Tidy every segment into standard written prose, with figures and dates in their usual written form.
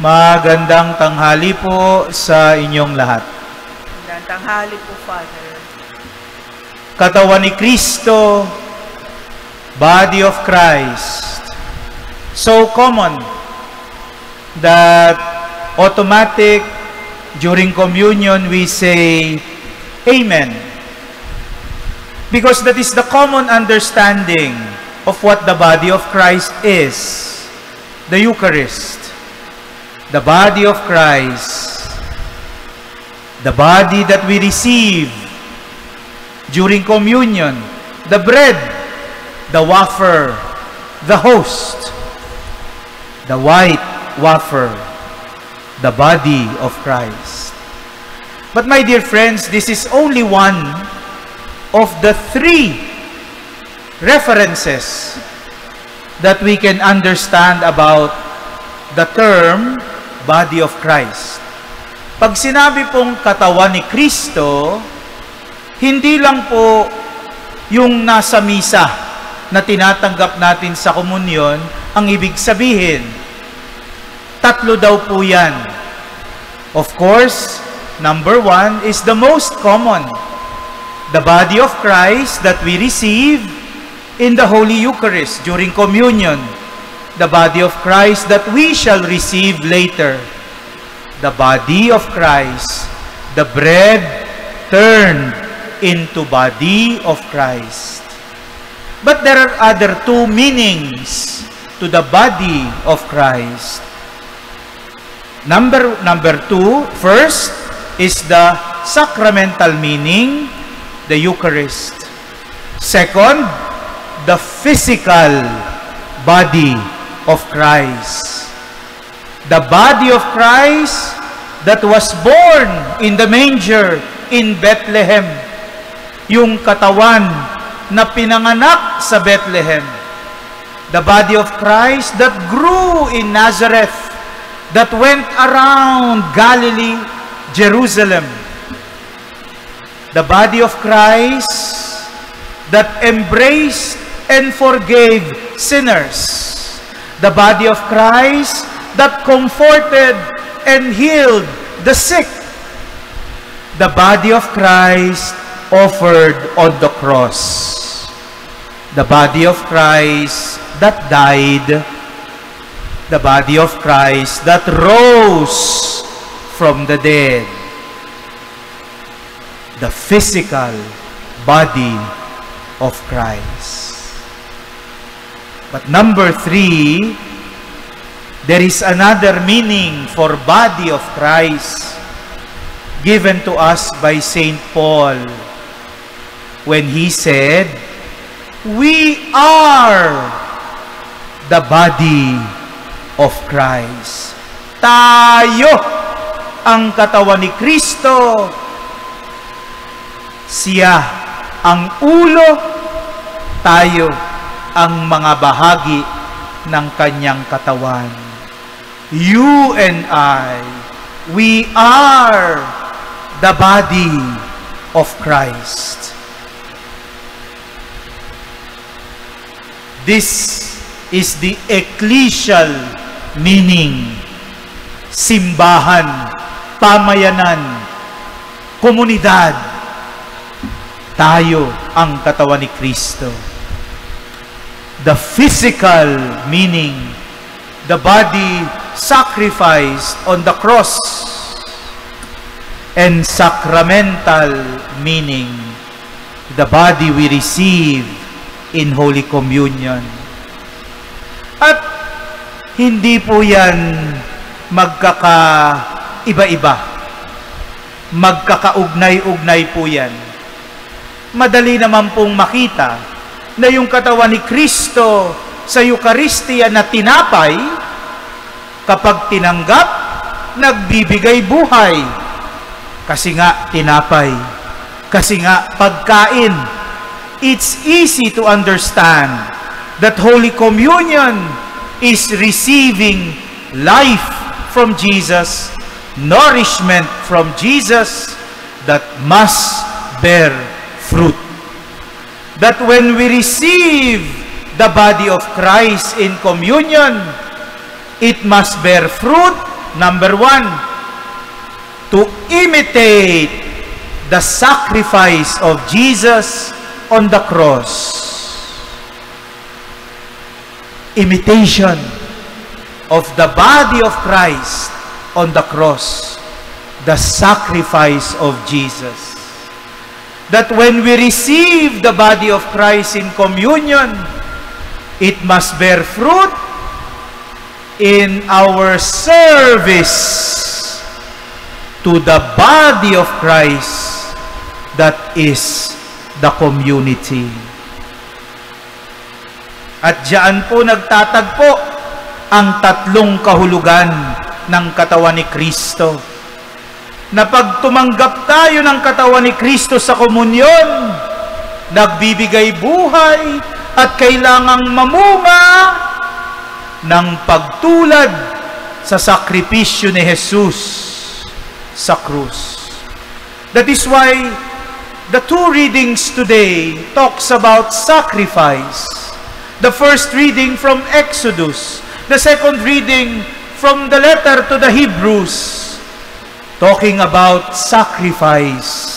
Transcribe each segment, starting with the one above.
Magandang tanghali po sa inyong lahat. Magandang tanghali po, Father. Katawan ni Kristo, body of Christ. So common that automatic during communion we say Amen. Because that is the common understanding of what the body of Christ is, the Eucharist. The body of Christ, the body that we receive during communion, the bread, the wafer, the host, the white wafer, the body of Christ. But my dear friends, this is only one of the three references that we can understand about the term body of Christ. Pag sinabi pong katawan ni Kristo, hindi lang po yung nasa misa na tinatanggap natin sa komunyon ang ibig sabihin. Tatlo daw po yan. Of course, number one is the most common. The body of Christ that we receive in the Holy Eucharist during communion. The body of Christ that we shall receive later. The body of Christ, the bread turned into body of Christ. But there are other two meanings to the body of Christ. Number two, first is the sacramental meaning, the Eucharist. Second, the physical body of Christ. The body of Christ that was born in the manger in Bethlehem. Yung katawan na pinanganak sa Bethlehem. The body of Christ that grew in Nazareth, that went around Galilee, Jerusalem. The body of Christ that embraced and forgave sinners. The body of Christ that comforted and healed the sick. The body of Christ offered on the cross. The body of Christ that died. The body of Christ that rose from the dead. The physical body of Christ. But number three, there is another meaning for body of Christ given to us by St. Paul when he said, we are the body of Christ. Tayo ang katawan ni Kristo. Siya ang ulo, tayo ang mga bahagi ng kanyang katawan. You and I, we are the body of Christ. This is the ecclesial meaning. Simbahan, pamayanan, komunidad. Tayo ang katawan ni Kristo. The physical meaning, the body sacrificed on the cross. And sacramental meaning, the body we receive in Holy Communion. At hindi po yan magkakaiba-iba. Magkakaugnay-ugnay po yan. Madali naman pong makita na yung katawan ni Kristo sa Eucharistia na tinapay, kapag tinanggap, nagbibigay buhay. Kasi nga tinapay. Kasi nga pagkain. It's easy to understand that Holy Communion is receiving life from Jesus, nourishment from Jesus that must bear fruit. That when we receive the body of Christ in communion, it must bear fruit Number 1, to imitate the sacrifice of Jesus on the cross. Imitation of the body of Christ on the cross. The sacrifice of Jesus. That when we receive the body of Christ in communion, it must bear fruit in our service to the body of Christ, that is the community. At diyan po nagtatagpo ang tatlong kahulugan ng katawan ni Kristo. Na pag tumanggap tayo ng katawan ni Kristo sa komunyon, nagbibigay buhay at kailangang mamunga ng pagtulad sa sakripisyo ni Jesus sa krus. That is why the two readings today talks about sacrifice. The first reading from Exodus, the second reading from the letter to the Hebrews, talking about sacrifice.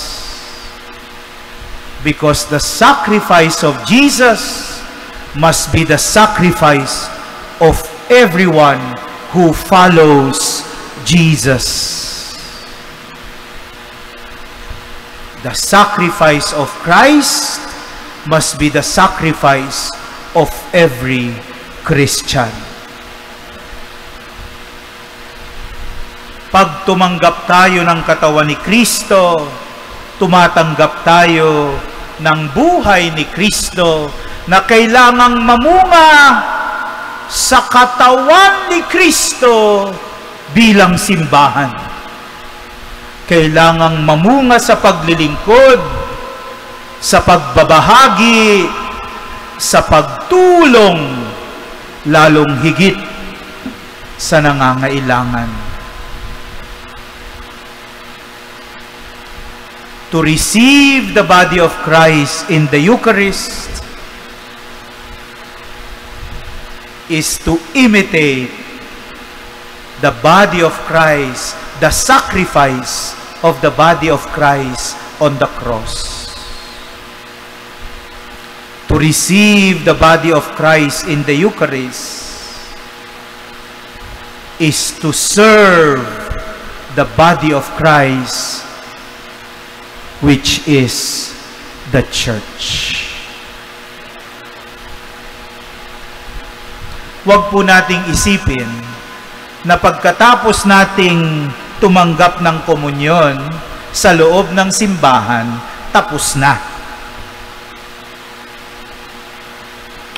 Because the sacrifice of Jesus must be the sacrifice of everyone who follows Jesus. The sacrifice of Christ must be the sacrifice of every Christian. Pag tumanggap tayo ng katawan ni Kristo, tumatanggap tayo ng buhay ni Kristo na kailangang mamunga sa katawan ni Kristo bilang simbahan. Kailangang mamunga sa paglilingkod, sa pagbabahagi, sa pagtulong, lalong higit sa nangangailangan. To receive the body of Christ in the Eucharist is to imitate the body of Christ, the sacrifice of the body of Christ on the cross. To receive the body of Christ in the Eucharist is to serve the body of Christ, which is the church. Huwag po nating isipin na pagkatapos nating tumanggap ng komunyon sa loob ng simbahan, tapos na.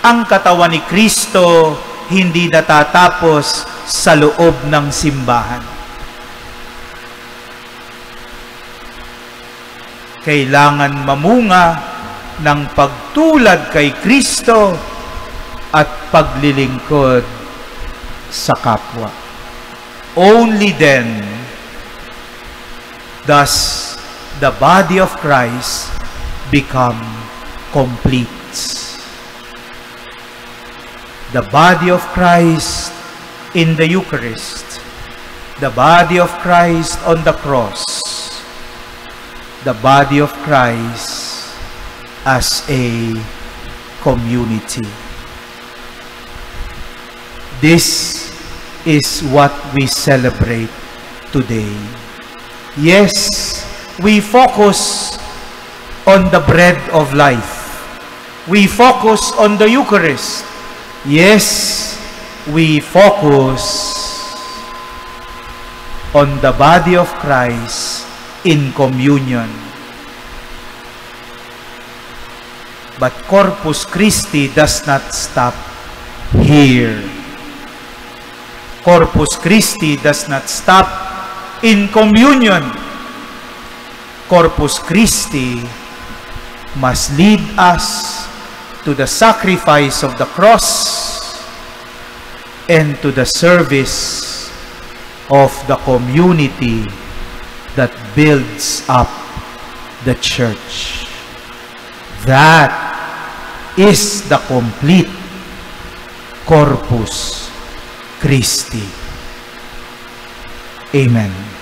Ang katawan ni Kristo hindi natatapos sa loob ng simbahan. Kailangan mamunga ng pagtulad kay Kristo at paglilingkod sa kapwa. Only then does the body of Christ become complete. The body of Christ in the Eucharist, the body of Christ on the cross, the body of Christ as a community. This is what we celebrate today. Yes, we focus on the bread of life. We focus on the Eucharist. Yes, we focus on the body of Christ in communion. But Corpus Christi does not stop here. Corpus Christi does not stop in communion. Corpus Christi must lead us to the sacrifice of the cross and to the service of the community that builds up the church. That is the complete Corpus Christi. Amen.